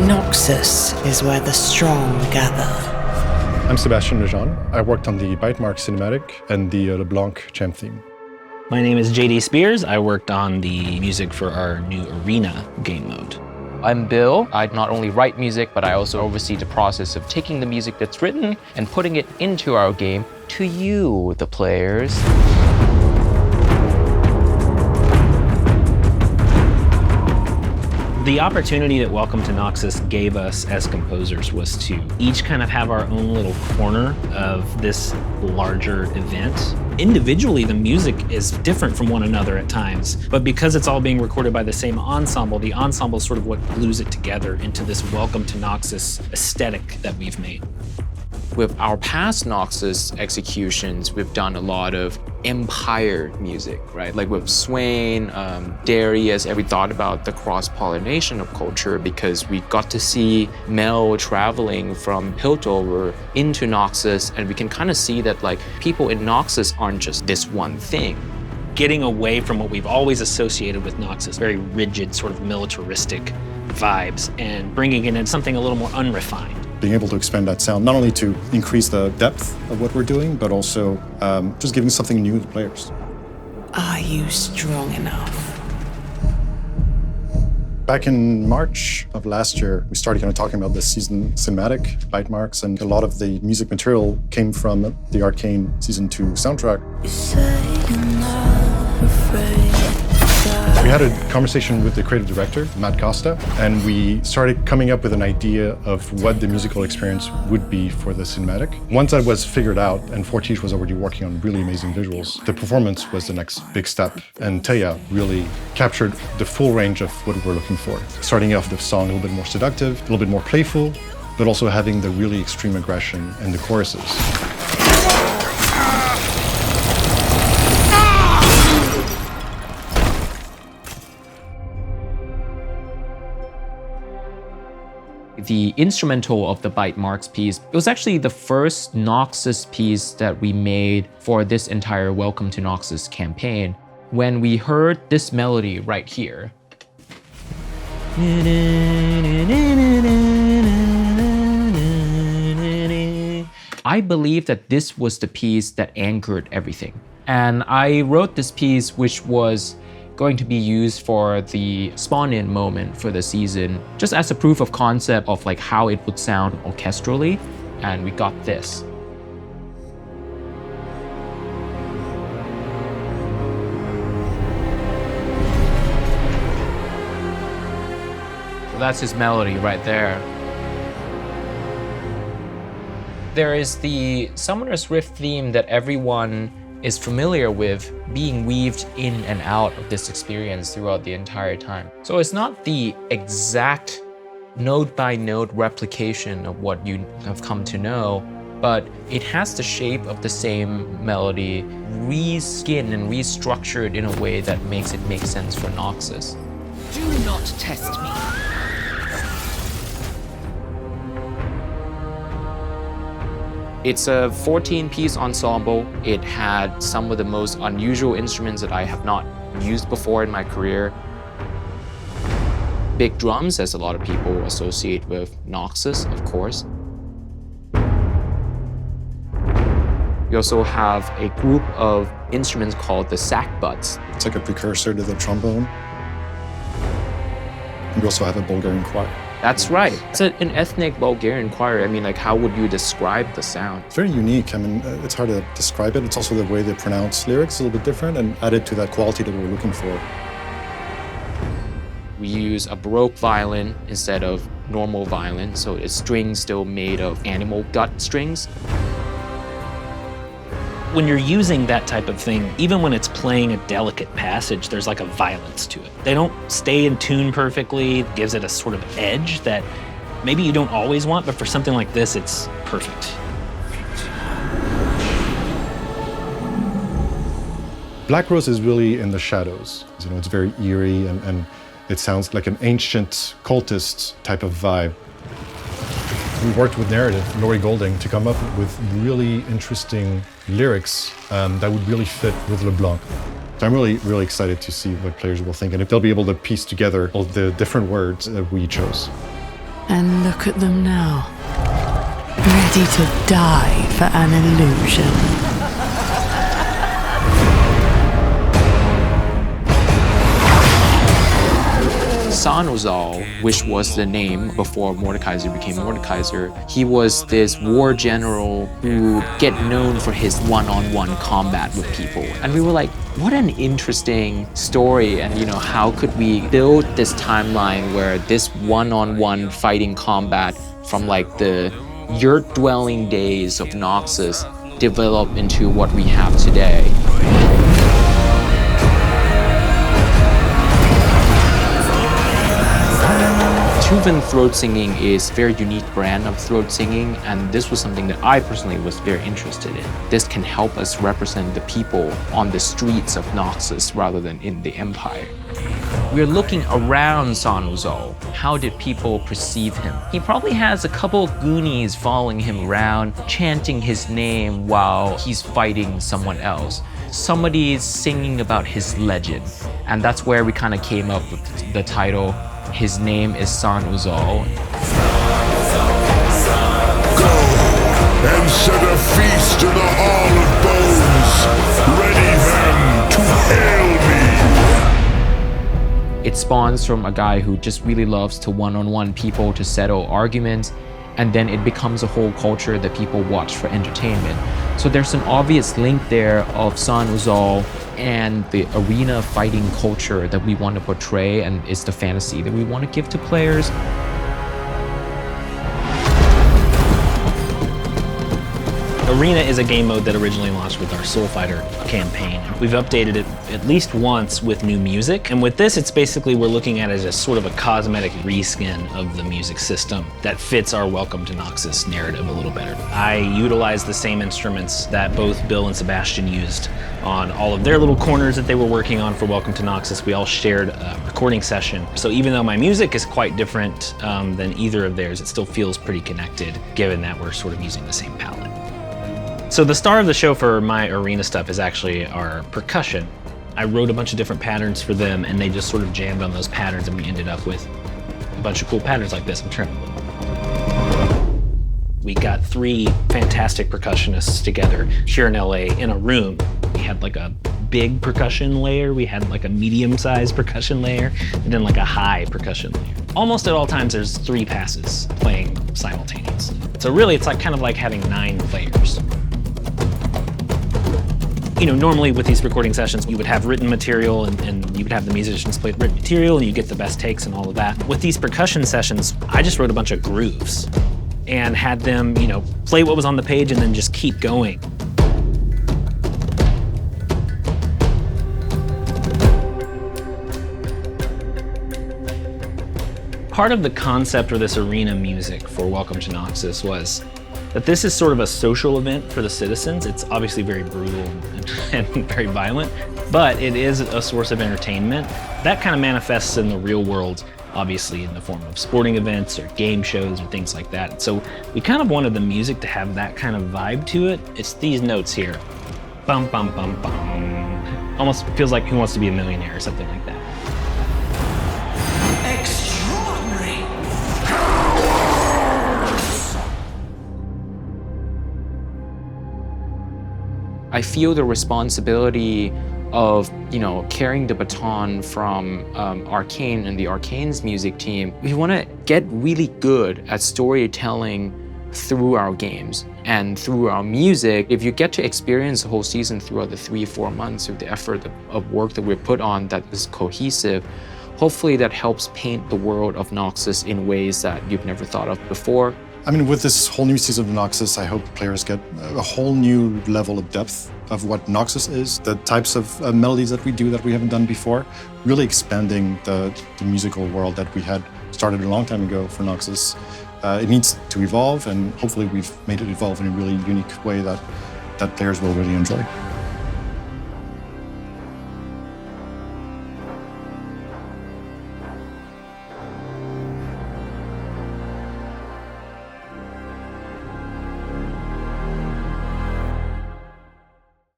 Noxus is where the strong gather. I'm Sebastien Najand. I worked on the Bite Mark cinematic and the LeBlanc champ theme. My name is JD Spears. I worked on the music for our new Arena game mode. I'm Bill. I not only write music, but I also oversee the process of taking the music that's written and putting it into our game to you, the players. The opportunity that Welcome to Noxus gave us as composers was to each kind of have our own little corner of this larger event. Individually, the music is different from one another at times, but because it's all being recorded by the same ensemble, the ensemble is sort of what glues it together into this Welcome to Noxus aesthetic that we've made. With our past Noxus executions, we've done a lot of empire music, right? Like with Swain, Darius, and we thought about the cross-pollination of culture because we got to see Mel traveling from Piltover into Noxus, and we can kind of see that like people in Noxus aren't just this one thing. Getting away from what we've always associated with Noxus, very rigid, sort of militaristic vibes, and bringing in something a little more unrefined. Being able to expand that sound, not only to increase the depth of what we're doing, but also just giving something new to players. Are you strong enough? Back in March of last year, we started kind of talking about the season cinematic, bite marks, and a lot of the music material came from the Arcane Season 2 soundtrack. You say you're not afraid. We had a conversation with the creative director, Matt Costa, and we started coming up with an idea of what the musical experience would be for the cinematic. Once that was figured out, and Fortiche was already working on really amazing visuals, the performance was the next big step, and Taya really captured the full range of what we were looking for. Starting off the song a little bit more seductive, a little bit more playful, but also having the really extreme aggression in the choruses. The instrumental of the Bite Marks piece, it was actually the first Noxus piece that we made for this entire Welcome to Noxus campaign. When we heard this melody right here, I believe that this was the piece that anchored everything. And I wrote this piece, which was going to be used for the spawn-in moment for the season, just as a proof of concept of like how it would sound orchestrally, and we got this. So that's his melody right there. There is the Summoner's Rift theme that everyone is familiar with being weaved in and out of this experience throughout the entire time. So it's not the exact note-by-note replication of what you have come to know, but it has the shape of the same melody, re-skinned and restructured in a way that makes it make sense for Noxus. Do not test me. It's a 14-piece ensemble. It had some of the most unusual instruments that I have not used before in my career. Big drums, as a lot of people associate with Noxus, of course. We also have a group of instruments called the sack butts. It's like a precursor to the trombone. We also have a Bulgarian choir. That's right. It's an ethnic Bulgarian choir. I mean, like, how would you describe the sound? It's very unique. I mean, it's hard to describe it. It's also the way they pronounce lyrics a little bit different and added to that quality that we were looking for. We use a Baroque violin instead of normal violin, so it's strings still made of animal gut strings. When you're using that type of thing, even when it's playing a delicate passage, there's like a violence to it. They don't stay in tune perfectly. It gives it a sort of edge that maybe you don't always want, but for something like this, it's perfect. Black Rose is really in the shadows. You know, it's very eerie and it sounds like an ancient cultist type of vibe. We worked with narrative, Laurie Golding, to come up with really interesting lyrics that would really fit with LeBlanc. So I'm really excited to see what players will think and if they'll be able to piece together all the different words that we chose. And look at them now, ready to die for an illusion. Sahn-Uzal, which was the name before Mordekaiser became Mordekaiser, he was this war general who get known for his one-on-one combat with people. And we were like, what an interesting story, and how could we build this timeline where this one-on-one fighting combat from like the yurt-dwelling days of Noxus develop into what we have today. Tuvan throat singing is a very unique brand of throat singing, and this was something that I personally was very interested in. This can help us represent the people on the streets of Noxus rather than in the Empire. We're looking around Sahn-Uzal. How did people perceive him? He probably has a couple of Goonies following him around, chanting his name while he's fighting someone else. Somebody's singing about his legend, and that's where we kind of came up with the title. His name is Sahn-Uzal. Go and set a feast to the Hall of Bones. Ready them to hail me. It spawns from a guy who just really loves to one-on-one people to settle arguments, and then it becomes a whole culture that people watch for entertainment. So there's an obvious link there of Sahn-Uzal and the arena fighting culture that we want to portray, and it's the fantasy that we want to give to players. Arena is a game mode that originally launched with our Soul Fighter campaign. We've updated it at least once with new music, and with this it's basically we're looking at it as a sort of a cosmetic reskin of the music system that fits our Welcome to Noxus narrative a little better. I utilized the same instruments that both Bill and Sebastien used on all of their little corners that they were working on for Welcome to Noxus. We all shared a recording session. So even though my music is quite different than either of theirs, it still feels pretty connected given that we're sort of using the same palette. So the star of the show for my arena stuff is actually our percussion. I wrote a bunch of different patterns for them, and they just sort of jammed on those patterns, and we ended up with a bunch of cool patterns like this. I'm trying to look. We got 3 fantastic percussionists together here in LA in a room. We had like a big percussion layer, we had like a medium-sized percussion layer, and then like a high percussion layer. Almost at all times there's 3 passes playing simultaneously. So really it's like kind of like having 9 players. Normally with these recording sessions, you would have written material and you would have the musicians play the written material and you get the best takes and all of that. With these percussion sessions, I just wrote a bunch of grooves and had them, play what was on the page and then just keep going. Part of the concept for this arena music for Welcome to Noxus was that this is sort of a social event for the citizens. It's obviously very brutal and very violent, but it is a source of entertainment. That kind of manifests in the real world, obviously in the form of sporting events or game shows or things like that. So we kind of wanted the music to have that kind of vibe to it. It's these notes here. Bum, bum, bum, bum. Almost feels like Who Wants to Be a Millionaire or something like that. I feel the responsibility of, carrying the baton from Arcane and the Arcane's music team. We want to get really good at storytelling through our games and through our music. If you get to experience the whole season throughout the 3-4 months of the effort of work that we put on that is cohesive, hopefully that helps paint the world of Noxus in ways that you've never thought of before. With this whole new season of Noxus, I hope players get a whole new level of depth of what Noxus is, the types of melodies that we do that we haven't done before, really expanding the musical world that we had started a long time ago for Noxus. It needs to evolve, and hopefully we've made it evolve in a really unique way that players will really enjoy.